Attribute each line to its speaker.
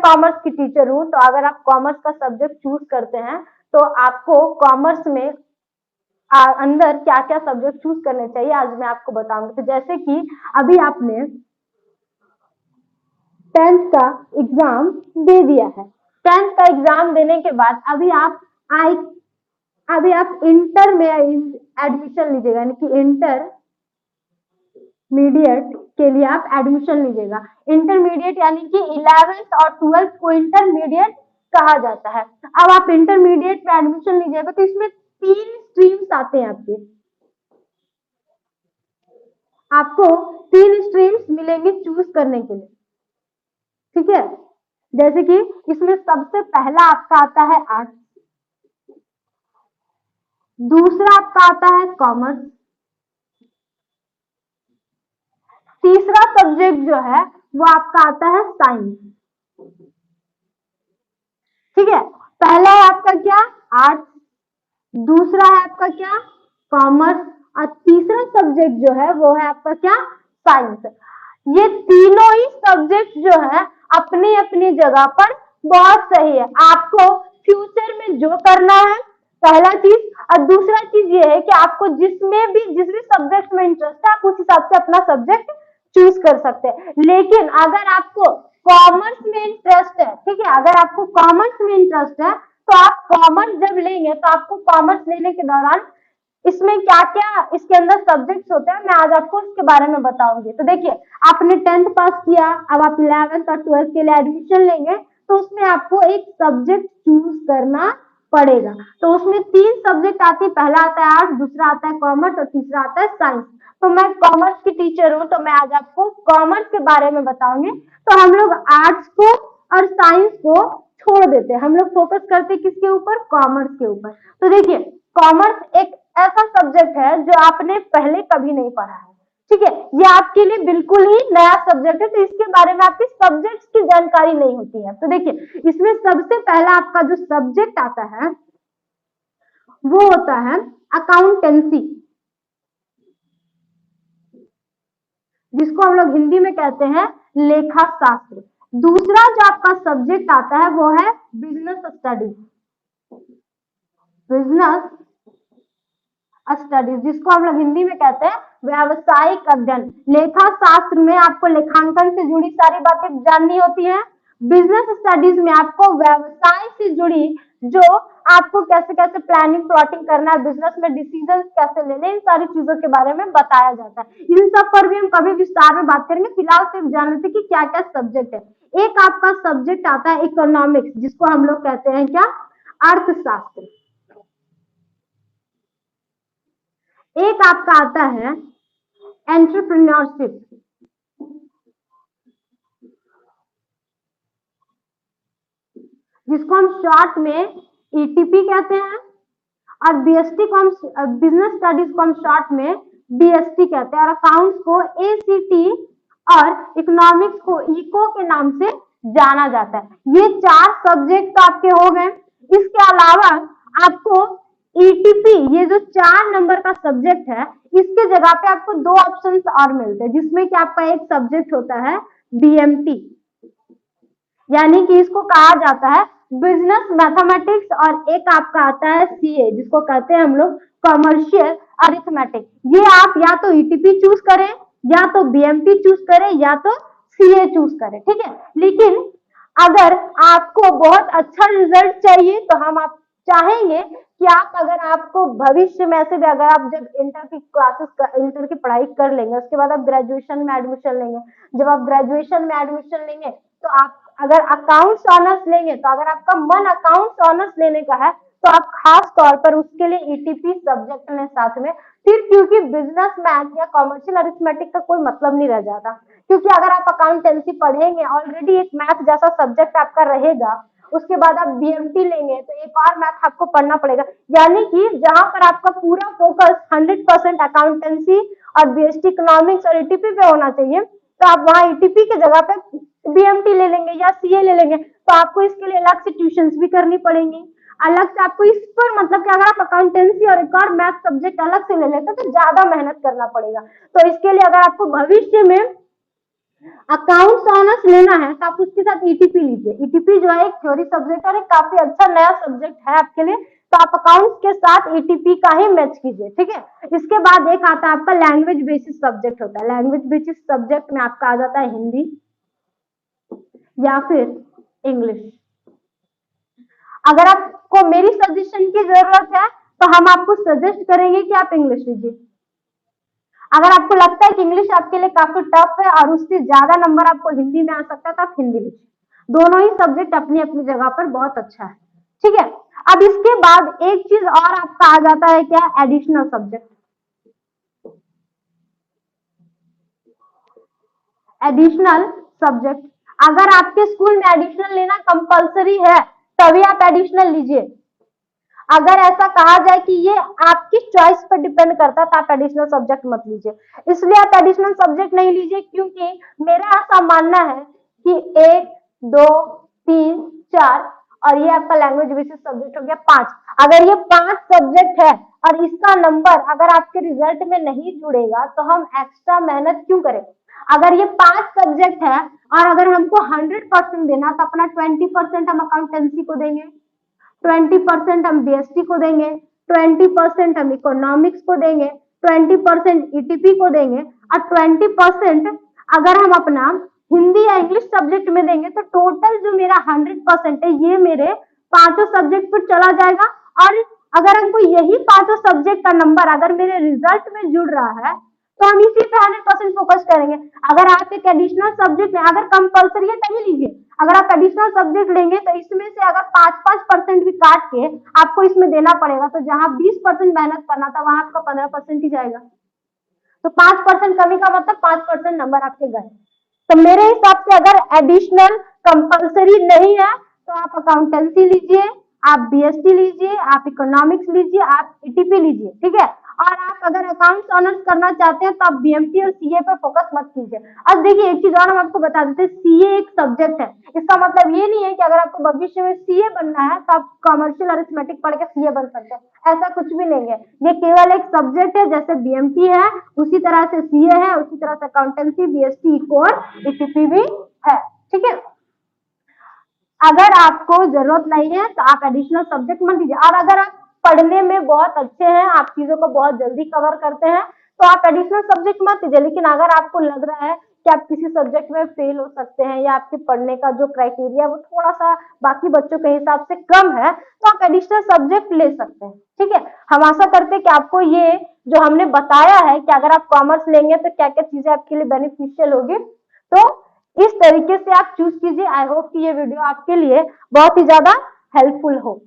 Speaker 1: Commerce की teacher हूँ, तो अगर आप कॉमर्स का सब्जेक्ट चूज करते हैं तो आपको कॉमर्स में अंदर क्या क्या सब्जेक्ट चूज करने चाहिए आज मैं आपको बताऊंगी। तो जैसे कि अभी आपने 10th का एग्जाम दे दिया है, 10th का एग्जाम देने के बाद अभी आप इंटर में एडमिशन लीजिएगा, यानी कि इंटरमीडिएट के लिए आप एडमिशन लीजिएगा। इंटरमीडिएट यानी कि 11th और 12th को इंटरमीडिएट कहा जाता है। अब आप इंटरमीडिएट में एडमिशन लीजिएगा तो इसमें 3 स्ट्रीम्स आते हैं आपको 3 स्ट्रीम्स मिलेंगे चूज करने के लिए, ठीक है। जैसे कि इसमें सबसे पहला आपका आता है आर्ट्स, दूसरा आपका आता है कॉमर्स, तीसरा सब्जेक्ट जो है वो आपका आता है साइंस, ठीक है। पहला है आपका क्या, आर्ट्स, दूसरा है आपका क्या, कॉमर्स, और तीसरा सब्जेक्ट जो है वो है आपका क्या, साइंस। ये तीनों ही सब्जेक्ट जो है अपनी अपनी जगह पर बहुत सही है। आपको फ्यूचर में जो करना है पहला चीज, और दूसरा चीज ये है कि आपको जिस भी सब्जेक्ट में इंटरेस्ट है आप उस हिसाब से अपना सब्जेक्ट चूज कर सकते हैं। लेकिन अगर आपको कॉमर्स में इंटरेस्ट है, ठीक है, अगर आपको कॉमर्स में इंटरेस्ट है तो आप कॉमर्स जब लेंगे तो आपको कॉमर्स लेने के दौरान इसमें क्या क्या इसके अंदर सब्जेक्ट्स होते हैं मैं आज आपको इसके बारे में बताऊंगी। तो देखिए, आपने 10th पास किया, अब आप 11th और 12th के लिए एडमिशन लेंगे तो उसमें आपको एक सब्जेक्ट चूज करना पड़ेगा। तो उसमें 3 सब्जेक्ट आते हैं, पहला आता है आर्ट्स, दूसरा आता है कॉमर्स और तीसरा आता है साइंस। तो मैं कॉमर्स की टीचर हूँ तो मैं आज आपको कॉमर्स के बारे में बताऊंगी। तो हम लोग आर्ट्स को और साइंस को छोड़ देते हैं, हम लोग फोकस करते हैं किसके ऊपर, कॉमर्स के ऊपर। तो देखिए, कॉमर्स एक ऐसा सब्जेक्ट है जो आपने पहले कभी नहीं पढ़ा है, ठीक है, ये आपके लिए बिल्कुल ही नया सब्जेक्ट है, तो इसके बारे में आपकी सब्जेक्ट्स की जानकारी नहीं होती है। तो देखिए, इसमें सबसे पहला आपका जो सब्जेक्ट आता है वो होता है अकाउंटेंसी, जिसको हम लोग हिंदी में कहते हैं लेखा शास्त्र। दूसरा जो आपका सब्जेक्ट आता है वो है बिजनेस स्टडीज, जिसको हम लोग हिंदी में कहते हैं व्यावसायिक अध्ययन। लेखा शास्त्र में आपको लेखांकन से जुड़ी सारी बातें जाननी होती हैं, बिजनेस स्टडीज में आपको व्यवसाय से जुड़ी जो आपको कैसे कैसे प्लानिंग प्लॉटिंग करना है, बिजनेस में डिसीजन कैसे लेने, इन सारी चीजों के बारे में बताया जाता है। इन सब पर भी हम कभी विस्तार में बात करेंगे, फिलहाल सिर्फ जान लेते कि क्या क्या सब्जेक्ट है। एक आपका सब्जेक्ट आता है इकोनॉमिक्स, जिसको हम लोग कहते हैं क्या, अर्थशास्त्र। एक आपका आता है एंटरप्रेन्योरशिप, जिसको हम शॉर्ट में ईटीपी कहते हैं, और बीएसटी को हम बिजनेस स्टडीज को हम शॉर्ट में बीएसटी कहते हैं, और अकाउंट्स को एसीटी और इकोनॉमिक्स को इको के नाम से जाना जाता है। ये 4 सब्जेक्ट आपके हो गए। इसके अलावा आपको ईटीपी, ये जो 4 नंबर का सब्जेक्ट है, इसके जगह पे आपको 2 ऑप्शंस और मिलते हैं, जिसमें कि आपका एक सब्जेक्ट होता है बीएमटी, यानी कि इसको कहा जाता है बिजनेस मैथमेटिक्स, और एक आपका आता है सीए, जिसको कहते हैं हम लोग कमर्शियल अरिथमेटिक। ये आप या तो ईटीपी चूज करें, या तो बीएमटी चूज करें, या तो सीए चूज करें, ठीक है। लेकिन अगर आपको बहुत अच्छा रिजल्ट चाहिए तो हम आप चाहेंगे कि आप, अगर आपको भविष्य में ऐसे भी, अगर आप जब इंटर की पढ़ाई कर लेंगे, उसके बाद आप ग्रेजुएशन में एडमिशन लेंगे, जब आप ग्रेजुएशन में एडमिशन लेंगे तो आप अगर अकाउंट्स ऑनर्स लेंगे, तो अगर आपका मन अकाउंट्स ऑनर्स लेने का है तो आप खास तौर पर उसके लिए ईटीपी सब्जेक्ट लें साथ में, फिर क्योंकि बिजनेस मैथ या कॉमर्शियल अरिथमेटिक का कोई मतलब नहीं रह जाता। क्योंकि अगर आप अकाउंटेंसी पढ़ेंगे, ऑलरेडी एक मैथ जैसा सब्जेक्ट आपका रहेगा, उसके बाद आप बीएमटी लेंगे तो एक और मैथ आपको पढ़ना पड़ेगा, यानी कि जहां पर आपका पूरा फोकस 100% अकाउंटेंसी और बीएसटी इकोनॉमिक्स और ईटीपी पे होना चाहिए, तो आप वहां ईटीपी की जगह पे बीएमटी ले लेंगे या सीए ले लेंगे, तो आपको इसके लिए अलग से ट्यूशंस भी करनी पड़ेंगी, अलग से आपको इस पर, मतलब कि अगर आप अकाउंटेंसी और एक और मैथ सब्जेक्ट अलग से ले लेते तो ज्यादा मेहनत करना पड़ेगा। तो इसके लिए अगर आपको भविष्य में अकाउंट्स ऑनर्स लेना है तो आप उसके साथ ईटीपी लीजिए। ईटीपी जो है एक थ्योरी सब्जेक्ट और एक काफी अच्छा नया सब्जेक्ट है आपके लिए, तो आप अकाउंट्स के साथ ईटीपी का ही मैच कीजिए, ठीक है। इसके बाद एक आता है आपका लैंग्वेज बेसिस सब्जेक्ट होता है। लैंग्वेज बेसिस सब्जेक्ट में आपका आ जाता है हिंदी या फिर इंग्लिश। अगर आपको मेरी सजेशन की जरूरत है तो हम आपको सजेस्ट करेंगे कि आप इंग्लिश लीजिए। अगर आपको लगता है कि इंग्लिश आपके लिए काफी टफ है और उससे ज्यादा नंबर आपको हिंदी में आ सकता है तो आप हिंदी लीजिए। दोनों ही सब्जेक्ट अपनी अपनी जगह पर बहुत अच्छा है, ठीक है। अब इसके बाद एक चीज और आपका आ जाता है, क्या, एडिशनल सब्जेक्ट। एडिशनल सब्जेक्ट, अगर आपके स्कूल में एडिशनल लेना कंपलसरी है तभी आप एडिशनल लीजिए। अगर ऐसा कहा जाए कि ये आपकी चॉइस पर डिपेंड करता है तो आप एडिशनल सब्जेक्ट मत लीजिए। इसलिए आप एडिशनल सब्जेक्ट नहीं लीजिए क्योंकि मेरा ऐसा मानना है कि 1 2 3 4 और ये आपका लैंग्वेज बेसिस सब्जेक्ट हो गया 5। अगर ये 5 सब्जेक्ट है और इसका नंबर अगर आपके रिजल्ट में नहीं जुड़ेगा तो हम एक्स्ट्रा मेहनत क्यों करें। अगर ये 5 सब्जेक्ट है और अगर हमको 100% देना तो अपना 20% हम अकाउंटेंसी को देंगे, 20% हम बीएसटी को देंगे, 20% हम इकोनॉमिक्स को देंगे, 20% ईटीपी को देंगे और 20% अगर हम अपना हिंदी या इंग्लिश सब्जेक्ट में देंगे तो टोटल जो मेरा 100% है ये मेरे पांचों सब्जेक्ट पर चला जाएगा। और अगर हमको यही पांचों सब्जेक्ट का नंबर अगर मेरे रिजल्ट में जुड़ रहा है तो हम इसी पे 100% फोकस करेंगे। अगर आप एक एडिशनल सब्जेक्ट में, अगर कंपलसरी है तभी लीजिए, अगर आप एडिशनल सब्जेक्ट लेंगे तो इसमें से अगर 5% भी काट के आपको इसमें देना पड़ेगा तो जहां 20% मेहनत करना था वहां आपका 15% ही जाएगा। तो 5% कमी का मतलब 5% नंबर आपके गए। तो मेरे हिसाब से अगर एडिशनल कंपलसरी नहीं है तो आप अकाउंटेंसी लीजिए, आप बीएसटी लीजिए, आप इकोनॉमिक्स लीजिए, आप ईटीपी लीजिए, ठीक है। और आप अगर अकाउंट्स ऑनर्स करना चाहते हैं तो आप बीएमटी और सीए पर फोकस मत कीजिए। अब देखिए एक चीज और हम आपको बता देते हैं, सीए एक सब्जेक्ट है। इसका मतलब ये नहीं है कि अगर आपको भविष्य में सीए बनना है तो आप कॉमर्शियल अरिथमेटिक पढ़ के सीए बन सकते हैं, ऐसा कुछ भी नहीं है। ये केवल एक सब्जेक्ट है, जैसे बीएमटी है उसी तरह से सीए है, उसी तरह से अकाउंटेंसी, बीएसटी, इको और ईटीपी भी है, ठीक है। अगर आपको जरूरत नहीं है तो आप एडिशनल सब्जेक्ट मत लीजिए। और अगर आप पढ़ने में बहुत अच्छे हैं, आप चीजों को बहुत जल्दी कवर करते हैं तो आप एडिशनल सब्जेक्ट मत लीजिए। लेकिन अगर आपको लग रहा है कि आप किसी सब्जेक्ट में फेल हो सकते हैं या आपके पढ़ने का जो क्राइटेरिया वो थोड़ा सा बाकी बच्चों के हिसाब से कम है तो आप एडिशनल सब्जेक्ट ले सकते हैं, ठीक है। हम आशा करते हैं कि आपको ये जो हमने बताया है कि अगर आप कॉमर्स लेंगे तो क्या क्या चीजें आपके लिए बेनिफिशियल होगी, तो इस तरीके से आप चूज कीजिए। आई होप कि ये वीडियो आपके लिए बहुत ही ज्यादा हेल्पफुल हो।